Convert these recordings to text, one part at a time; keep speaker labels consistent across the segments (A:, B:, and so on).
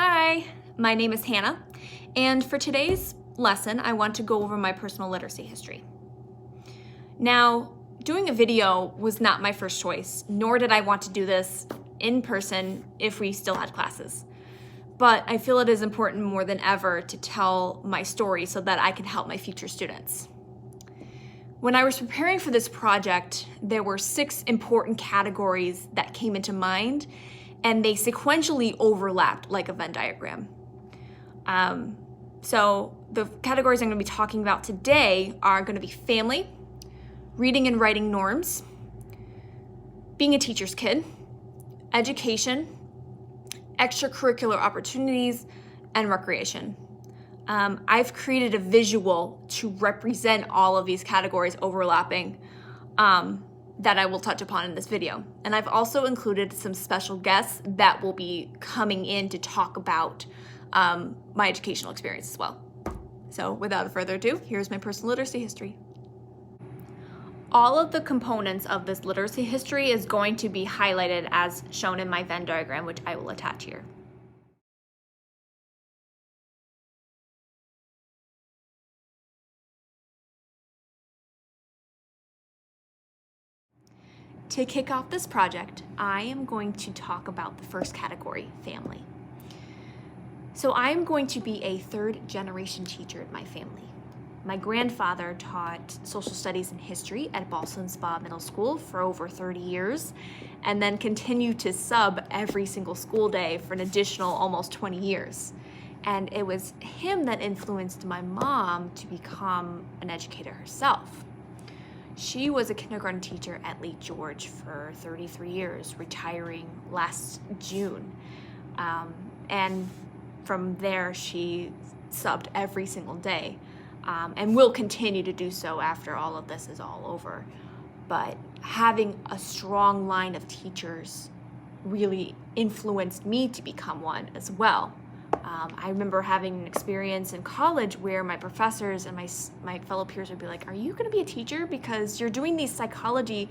A: Hi, my name is Hannah, and for today's lesson, I want to go over my personal literacy history. Now, doing a video was not my first choice, nor did I want to do this in person if we still had classes. But I feel it is important more than ever to tell my story so that I can help my future students. When I was preparing for this project, there were 6 important categories that came into mind, and they sequentially overlapped like a Venn diagram. So the categories I'm going to be talking about today are going to be family, reading and writing norms, being a teacher's kid, education, extracurricular opportunities, and recreation. I've created a visual to represent all of these categories overlapping that I will touch upon in this video. And I've also included some special guests that will be coming in to talk about my educational experience as well. So without further ado, here's my personal literacy history. All of the components of this literacy history is going to be highlighted as shown in my Venn diagram, which I will attach here. To kick off this project, I am going to talk about the first category, family. So I am going to be a 3rd generation teacher in my family. My grandfather taught social studies and history at Ballston Spa Middle School for over 30 years, and then continued to sub every single school day for an additional almost 20 years. And it was him that influenced my mom to become an educator herself. She was a kindergarten teacher at Lake George for 33 years, retiring last June. And from there, she subbed every single day and will continue to do so after all of this is all over. But having a strong line of teachers really influenced me to become one as well. I remember having an experience in college where my professors and my fellow peers would be like, "Are you going to be a teacher? Because you're doing these psychology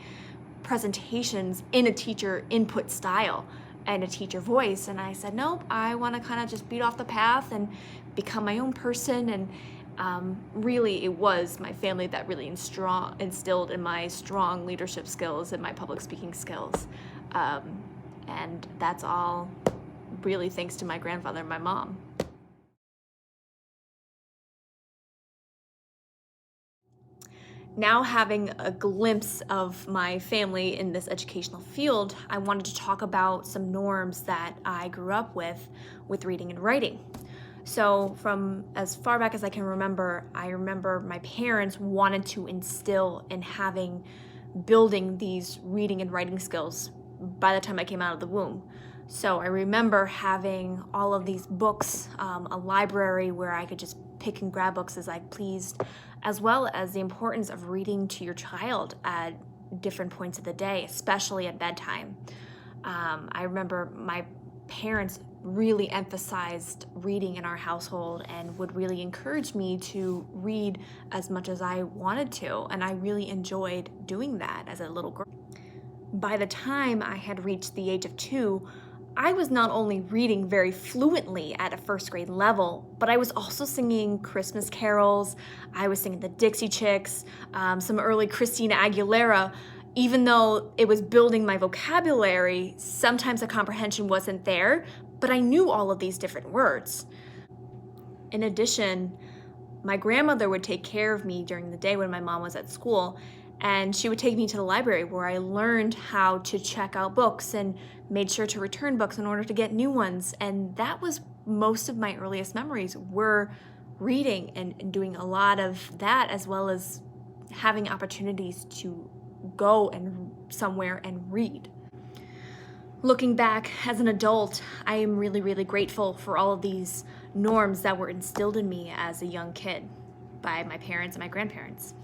A: presentations in a teacher input style and a teacher voice." And I said, "Nope, I want to kind of just beat off the path and become my own person." And really, it was my family that really instilled in my strong leadership skills and my public speaking skills. And that's all really thanks to my grandfather and my mom. Now having a glimpse of my family in this educational field, I wanted to talk about some norms that I grew up with reading and writing. So from as far back as I can remember, I remember my parents wanted to instill in building these reading and writing skills by the time I came out of the womb. So I remember having all of these books, a library where I could just pick and grab books as I pleased, as well as the importance of reading to your child at different points of the day, especially at bedtime. I remember my parents really emphasized reading in our household and would really encourage me to read as much as I wanted to, and I really enjoyed doing that as a little girl. By the time I had reached the age of 2, I was not only reading very fluently at a 1st grade level, but I was also singing Christmas carols. I was singing the Dixie Chicks, some early Christina Aguilera. Even though it was building my vocabulary, sometimes the comprehension wasn't there, but I knew all of these different words. In addition, my grandmother would take care of me during the day when my mom was at school, and she would take me to the library where I learned how to check out books and made sure to return books in order to get new ones. And that was most of my earliest memories, were reading and doing a lot of that, as well as having opportunities to go and somewhere and read. Looking back as an adult, I am really, really grateful for all of these norms that were instilled in me as a young kid by my parents and my grandparents.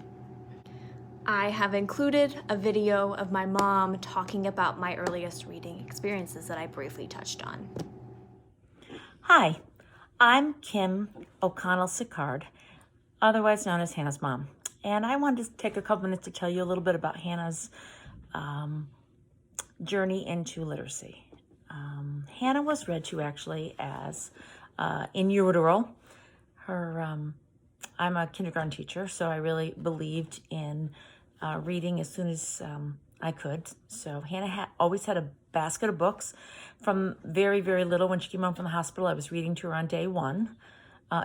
A: I have included a video of my mom talking about my earliest reading experiences that I briefly touched on.
B: Hi, I'm Kim O'Connell-Sicard, otherwise known as Hannah's mom. And I wanted to take a couple minutes to tell you a little bit about Hannah's journey into literacy. Hannah was read to actually as in utero. I'm a kindergarten teacher, so I really believed in reading as soon as I could. So Hannah always had a basket of books from very, very little. When she came home from the hospital, I was reading to her on day one.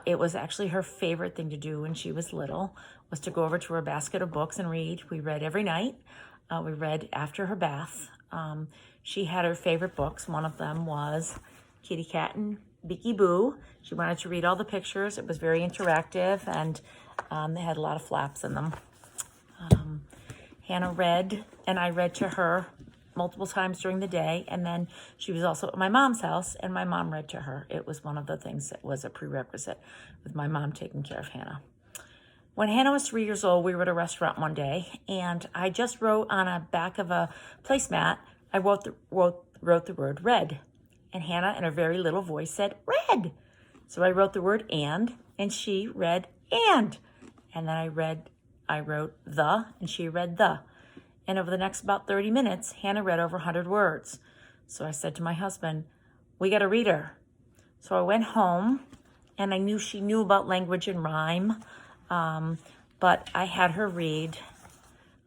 B: It was actually her favorite thing to do when she was little, was to go over to her basket of books and read. We read every night. We read after her bath. She had her favorite books. One of them was Kitty Cat and Beaky Boo. She wanted to read all the pictures. It was very interactive, and they had a lot of flaps in them. Hannah read, and I read to her multiple times during the day, and then she was also at my mom's house, and my mom read to her. It was one of the things that was a prerequisite with my mom taking care of Hannah. When Hannah was 3 years old, we were at a restaurant one day, and I just wrote on a back of a placemat, I wrote the word red. And Hannah, in her very little voice, said, red. So I wrote the word and she read and. And then I wrote the, and she read the. And over the next about 30 minutes, Hannah read over 100 words. So I said to my husband, we got to read her. So I went home, and I knew she knew about language and rhyme, but I had her read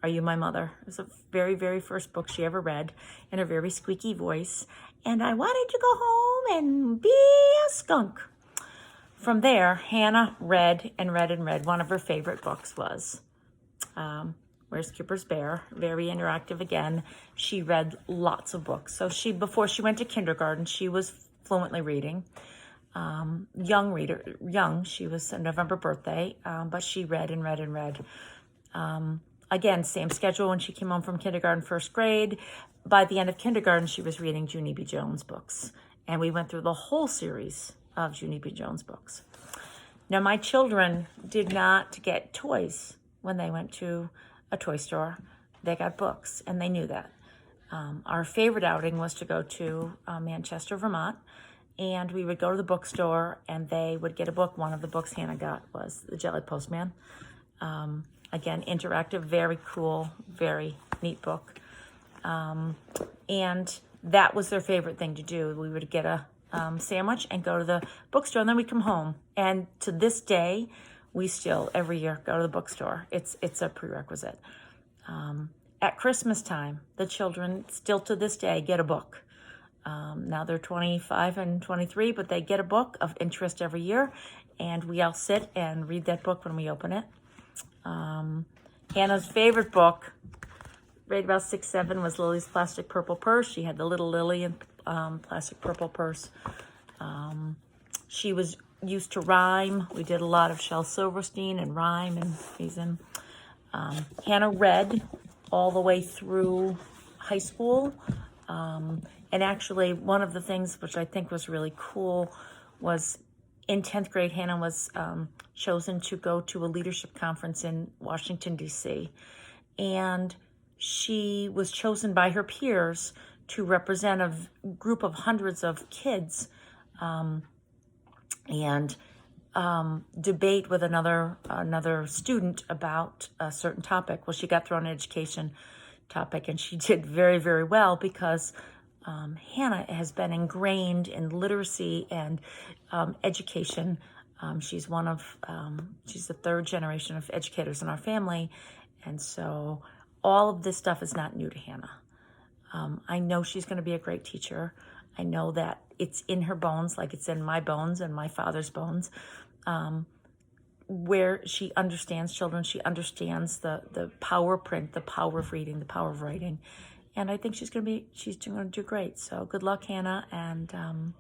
B: Are You My Mother? It was the very, very first book she ever read in her very squeaky voice. And I wanted to go home and be a skunk. From there, Hannah read and read and read. One of her favorite books was Where's Skipper's Bear? Very interactive again. She read lots of books. So before she went to kindergarten, she was fluently reading. Young, she was a November birthday, but she read and read and read. Again, same schedule when she came home from kindergarten, first grade. By the end of kindergarten, she was reading Junie B. Jones books. And we went through the whole series of Junie B. Jones books. Now, my children did not get toys when they went to a toy store. They got books, and they knew that. Our favorite outing was to go to Manchester, Vermont, and we would go to the bookstore, and they would get a book. One of the books Hannah got was The Jelly Postman. Again, interactive, very cool, very neat book. And that was their favorite thing to do. We would get a sandwich and go to the bookstore, and then we'd come home. And to this day, we still, every year, go to the bookstore. It's a prerequisite. At Christmas time, the children still to this day get a book. Now they're 25 and 23, but they get a book of interest every year, and we all sit and read that book when we open it. Hannah's favorite book, right about 6, 7, was Lily's Plastic Purple Purse. She had the little Lily in plastic purple purse. She was used to rhyme. We did a lot of Shel Silverstein and rhyme and reason. Hannah read all the way through high school. And actually, one of the things which I think was really cool was in 10th grade, Hannah was chosen to go to a leadership conference in Washington, D.C. And she was chosen by her peers to represent a group of hundreds of kids and debate with another student about a certain topic. Well, she got thrown an education topic, and she did very, very well because Hannah has been ingrained in literacy and education. She's she's the third generation of educators in our family, and so all of this stuff is not new to Hannah. I know she's going to be a great teacher. I know that it's in her bones, like it's in my bones and my father's bones, where she understands children. She understands the power of print, the power of reading, the power of writing. And I think she's going to do great. So good luck, Hannah. And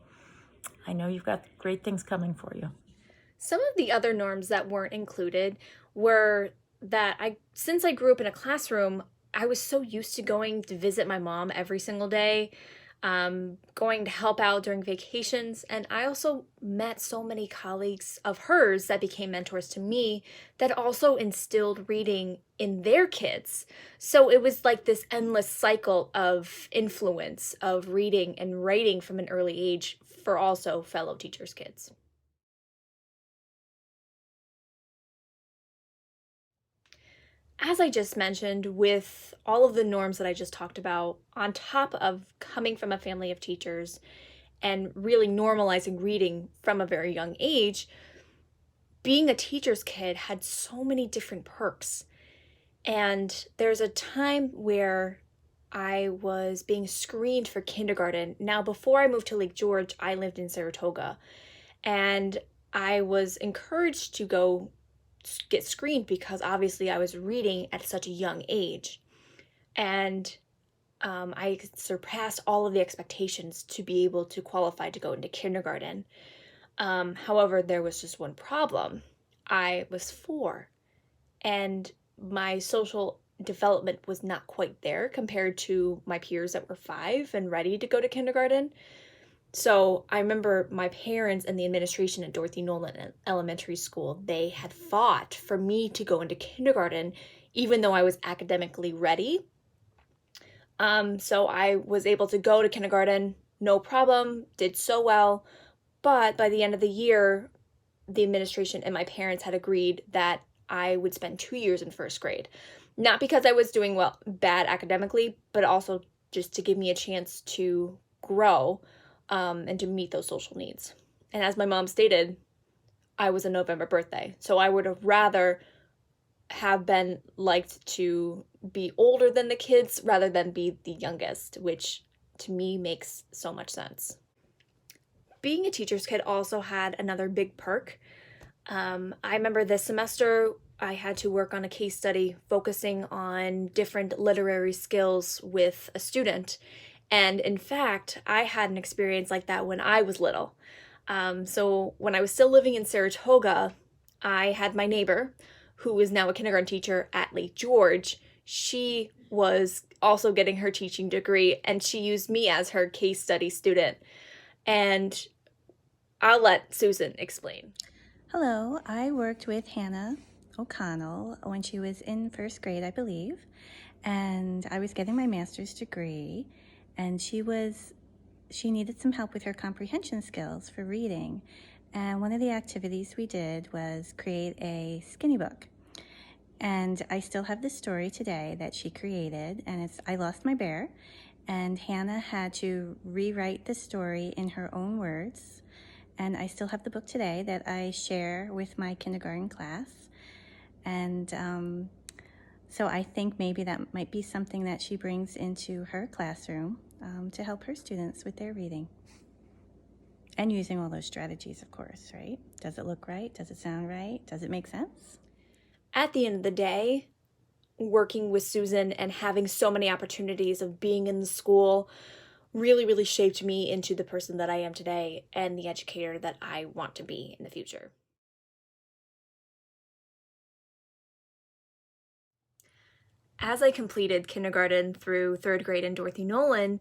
B: I know you've got great things coming for you.
A: Some of the other norms that weren't included were that since I grew up in a classroom, I was so used to going to visit my mom every single day, going to help out during vacations. And I also met so many colleagues of hers that became mentors to me that also instilled reading in their kids. So it was like this endless cycle of influence of reading and writing from an early age for also fellow teachers' kids. As I just mentioned, with all of the norms that I just talked about, on top of coming from a family of teachers and really normalizing reading from a very young age, being a teacher's kid had so many different perks. And there's a time where I was being screened for kindergarten. Now, before I moved to Lake George, I lived in Saratoga, and I was encouraged to go get screened because obviously I was reading at such a young age. And I surpassed all of the expectations to be able to qualify to go into kindergarten. However, there was just one problem. I was 4, and my social development was not quite there compared to my peers that were 5 and ready to go to kindergarten. So I remember my parents and the administration at Dorothy Nolan Elementary School, they had fought for me to go into kindergarten, even though I was academically ready. So I was able to go to kindergarten, no problem, did so well. But by the end of the year, the administration and my parents had agreed that I would spend 2 years in first grade. Not because I was doing bad academically, but also just to give me a chance to grow and to meet those social needs. And as my mom stated, I was a November birthday, so I would have rather have been liked to be older than the kids rather than be the youngest, which to me makes so much sense. Being a teacher's kid also had another big perk. I remember this semester I had to work on a case study focusing on different literary skills with a student. And in fact, I had an experience like that when I was little. So when I was still living in Saratoga, I had my neighbor, who is now a kindergarten teacher at Lake George. She was also getting her teaching degree, and she used me as her case study student. And I'll let Susan explain.
C: Hello, I worked with Hannah O'Connell when she was in first grade, I believe, and I was getting my master's degree, and she needed some help with her comprehension skills for reading. And one of the activities we did was create a skinny book. And I still have the story today that she created, and it's I Lost My Bear, and Hannah had to rewrite the story in her own words. And I still have the book today that I share with my kindergarten class. And so I think maybe that might be something that she brings into her classroom to help her students with their reading. And using all those strategies, of course, right? Does it look right? Does it sound right? Does it make sense?
A: At the end of the day, working with Susan and having so many opportunities of being in the school really, really shaped me into the person that I am today and the educator that I want to be in the future. As I completed kindergarten through 3rd grade in Dorothy Nolan,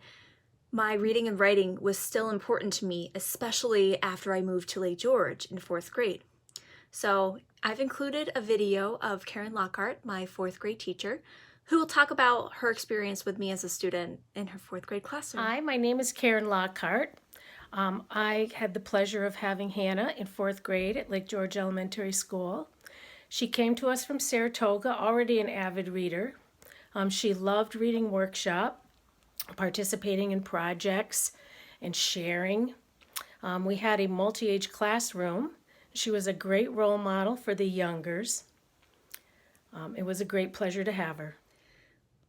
A: my reading and writing was still important to me, especially after I moved to Lake George in 4th grade. So I've included a video of Karen Lockhart, my 4th grade teacher, who will talk about her experience with me as a student in her 4th grade classroom.
D: Hi, my name is Karen Lockhart. I had the pleasure of having Hannah in 4th grade at Lake George Elementary School. She came to us from Saratoga, already an avid reader. She loved reading workshop, participating in projects, and sharing. We had a multi-age classroom. She was a great role model for the youngers. It was a great pleasure to have her.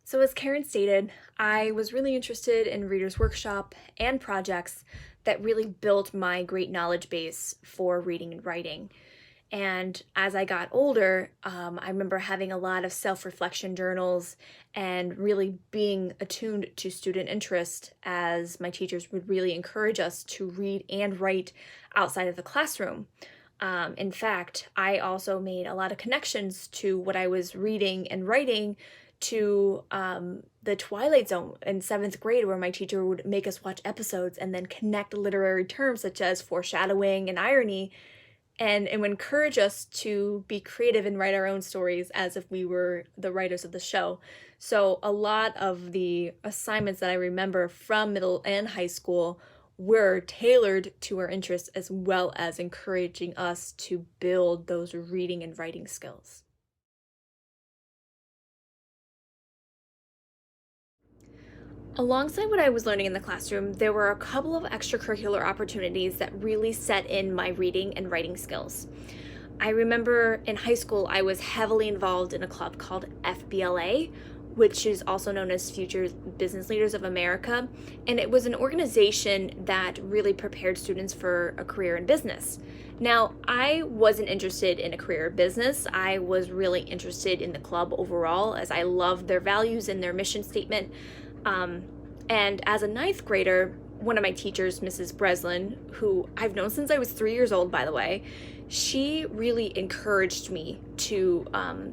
A: So as Karen stated, I was really interested in Reader's Workshop and projects that really built my great knowledge base for reading and writing. And as I got older, I remember having a lot of self-reflection journals and really being attuned to student interest, as my teachers would really encourage us to read and write outside of the classroom. In fact, I also made a lot of connections to what I was reading and writing to the Twilight Zone in 7th grade, where my teacher would make us watch episodes and then connect literary terms such as foreshadowing and irony, and it would encourage us to be creative and write our own stories as if we were the writers of the show. So a lot of the assignments that I remember from middle and high school were tailored to our interests, as well as encouraging us to build those reading and writing skills. Alongside what I was learning in the classroom, there were a couple of extracurricular opportunities that really set in my reading and writing skills. I remember in high school, I was heavily involved in a club called FBLA, which is also known as Future Business Leaders of America, and it was an organization that really prepared students for a career in business. Now, I wasn't interested in a career in business. I was really interested in the club overall, as I loved their values and their mission statement. And as a ninth grader, one of my teachers, Mrs. Breslin, who I've known since I was 3 years old, by the way, she really encouraged me to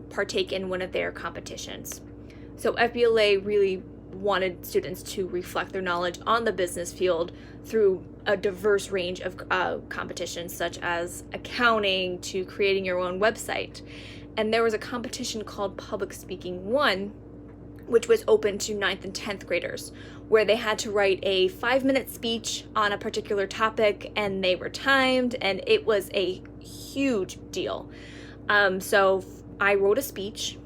A: partake in one of their competitions. So FBLA really wanted students to reflect their knowledge on the business field through a diverse range of competitions, such as accounting to creating your own website. And there was a competition called Public Speaking 1, which was open to 9th and 10th graders, where they had to write a 5-minute speech on a particular topic, and they were timed, and it was a huge deal. So I wrote a speech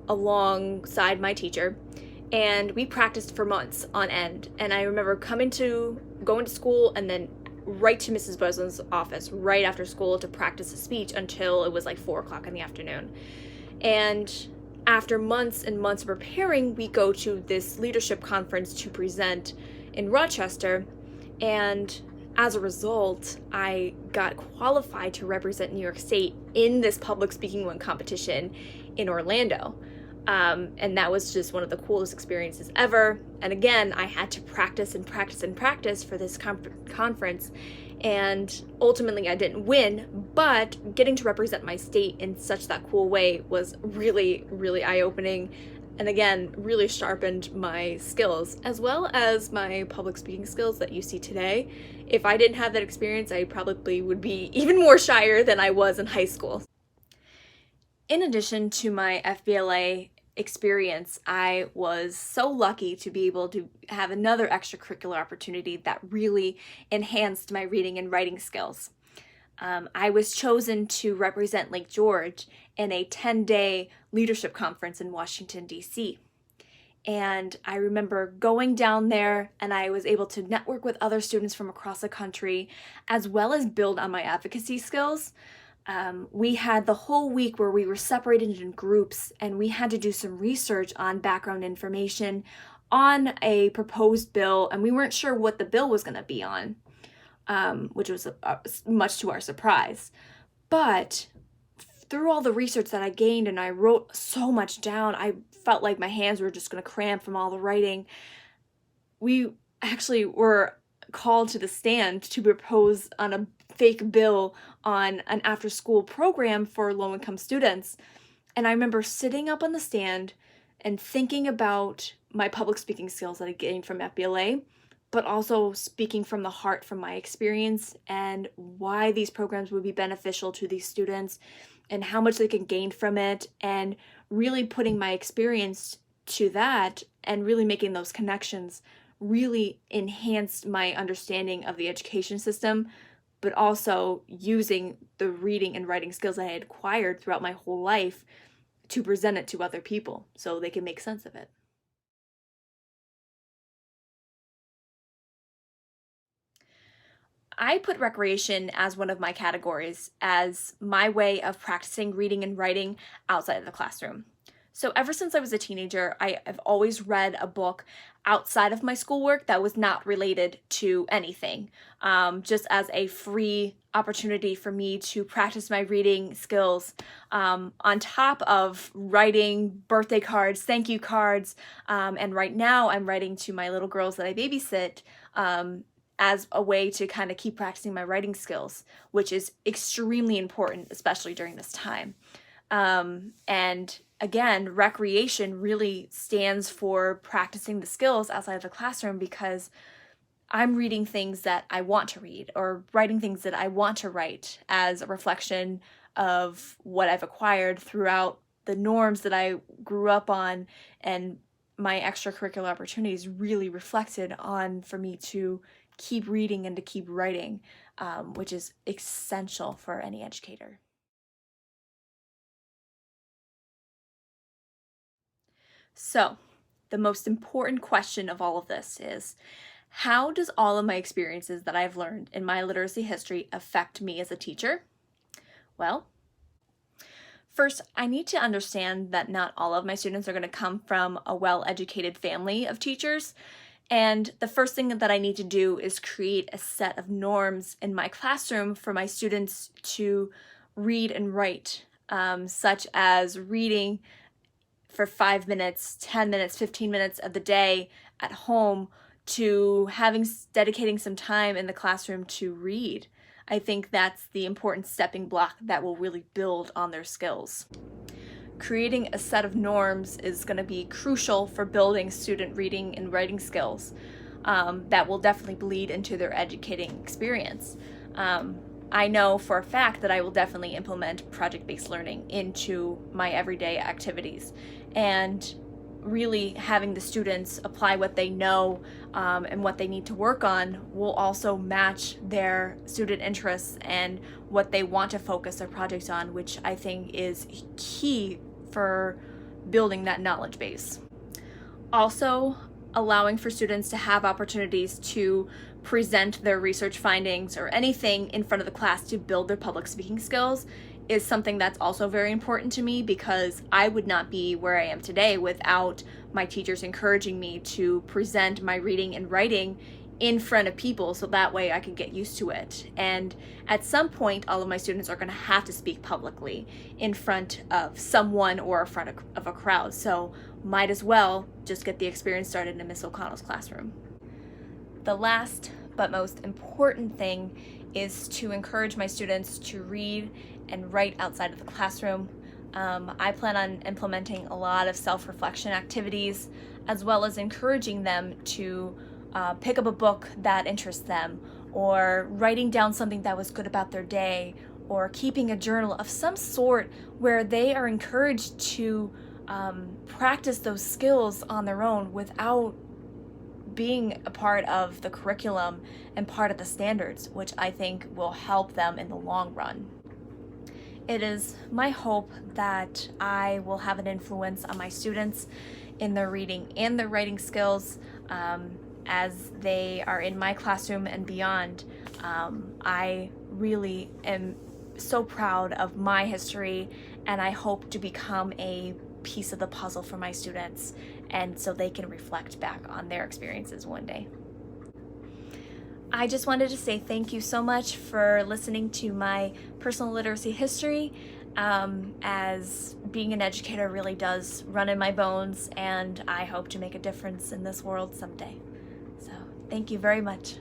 A: alongside my teacher, and we practiced for months on end. And I remember going to school and then right to Mrs. Breslin's office right after school to practice a speech until it was like 4 o'clock in the afternoon. And after months and months of preparing, we go to this leadership conference to present in Rochester, and as a result, I got qualified to represent New York State in this public speaking one competition in Orlando. And that was just one of the coolest experiences ever. And again, I had to practice and practice and practice for this conference. And ultimately I didn't win, but getting to represent my state in such that cool way was really, really eye-opening. And again, really sharpened my skills, as well as my public speaking skills that you see today. If I didn't have that experience, I probably would be even more shyer than I was in high school. In addition to my FBLA experience, I was so lucky to be able to have another extracurricular opportunity that really enhanced my reading and writing skills. I was chosen to represent Lake George in a 10-day leadership conference in Washington, D.C. And I remember going down there, and I was able to network with other students from across the country, as well as build on my advocacy skills. We had the whole week where we were separated in groups, and we had to do some research on background information on a proposed bill, and we weren't sure what the bill was going to be on, which was much to our surprise. But through all the research that I gained, and I wrote so much down, I felt like my hands were just going to cramp from all the writing. We actually were called to the stand to propose on a fake bill on an after-school program for low-income students. And I remember sitting up on the stand and thinking about my public speaking skills that I gained from FBLA, but also speaking from the heart from my experience and why these programs would be beneficial to these students and how much they can gain from it, and really putting my experience to that and really making those connections really enhanced my understanding of the education system, but also using the reading and writing skills I had acquired throughout my whole life to present it to other people so they can make sense of it. I put recreation as one of my categories as my way of practicing reading and writing outside of the classroom. So ever since I was a teenager, I have always read a book outside of my schoolwork that was not related to anything, just as a free opportunity for me to practice my reading skills, on top of writing birthday cards, thank you cards, and right now I'm writing to my little girls that I babysit, as a way to kind of keep practicing my writing skills, which is extremely important, especially during this time. And again, recreation really stands for practicing the skills outside of the classroom, because I'm reading things that I want to read or writing things that I want to write as a reflection of what I've acquired throughout the norms that I grew up on, and my extracurricular opportunities really reflected on for me to keep reading and to keep writing, which is essential for any educator. So, the most important question of all of this is, how does all of my experiences that I've learned in my literacy history affect me as a teacher? Well, first, I need to understand that not all of my students are going to come from a well-educated family of teachers. And the first thing that I need to do is create a set of norms in my classroom for my students to read and write, such as reading for 5 minutes, 10 minutes, 15 minutes of the day at home, to dedicating some time in the classroom to read. I think that's the important stepping block that will really build on their skills. Creating a set of norms is going to be crucial for building student reading and writing skills that will definitely bleed into their educating experience. I know for a fact that I will definitely implement project-based learning into my everyday activities, and really having the students apply what they know and what they need to work on will also match their student interests and what they want to focus their projects on, which I think is key for building that knowledge base. Also, allowing for students to have opportunities to present their research findings or anything in front of the class to build their public speaking skills is something that's also very important to me, because I would not be where I am today without my teachers encouraging me to present my reading and writing in front of people, so that way I could get used to it. And at some point, all of my students are going to have to speak publicly in front of someone or in front of a crowd, so might as well just get the experience started in Miss O'Connell's classroom. The last but most important thing is to encourage my students to read and write outside of the classroom. I plan on implementing a lot of self-reflection activities, as well as encouraging them to pick up a book that interests them, or writing down something that was good about their day, or keeping a journal of some sort where they are encouraged to practice those skills on their own without being a part of the curriculum and part of the standards, which I think will help them in the long run. It is my hope that I will have an influence on my students in their reading and their writing skills as they are in my classroom and beyond. I really am so proud of my history, and I hope to become a piece of the puzzle for my students, and so they can reflect back on their experiences one day. I just wanted to say thank you so much for listening to my personal literacy history, as being an educator really does run in my bones, and I hope to make a difference in this world someday. So thank you very much.